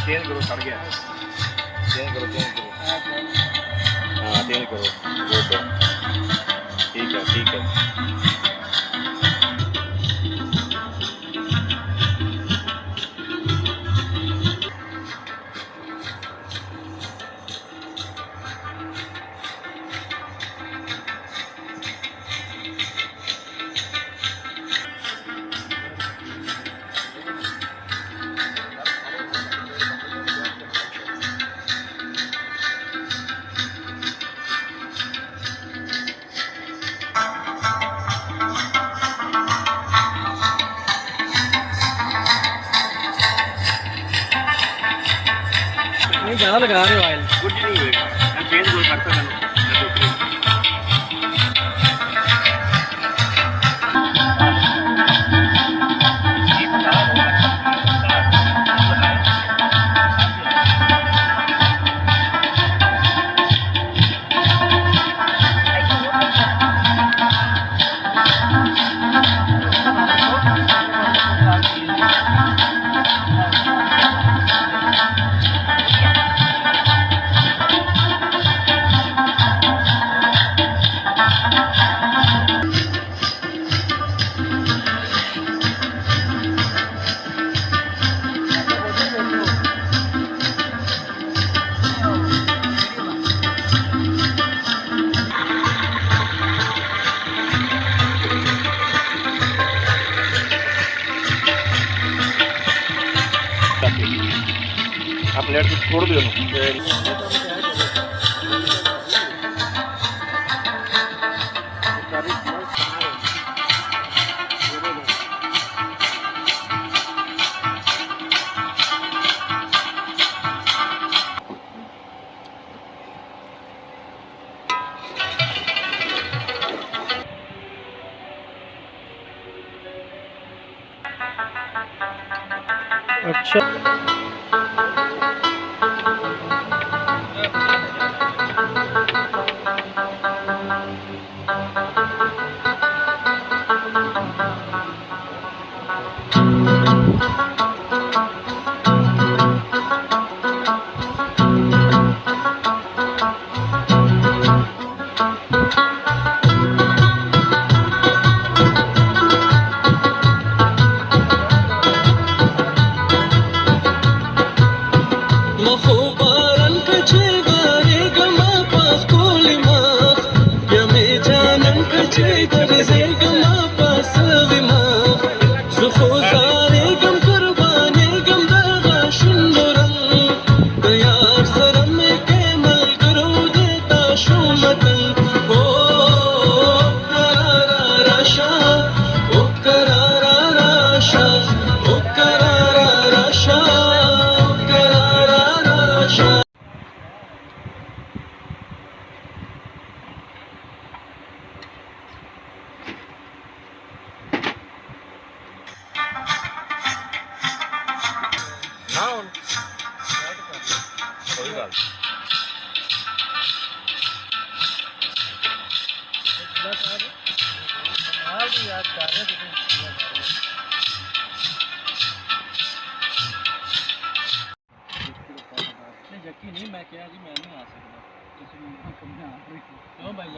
Change करो, सड़ गया। चेंज करो, चेंज करो। हाँ चेंज करो, गुड। ठीक है, ठीक है। नहीं ज़्यादा लगा रहे हो ऑयल। कुछ नहीं होएगा, मैं चेंज करो करता मैं दूसरी। आप प्लेट को छोड़ दो अच्छा ना कोई बात यकीन नहीं मैं क्या जी मैं नहीं आ सकता क्यों भाई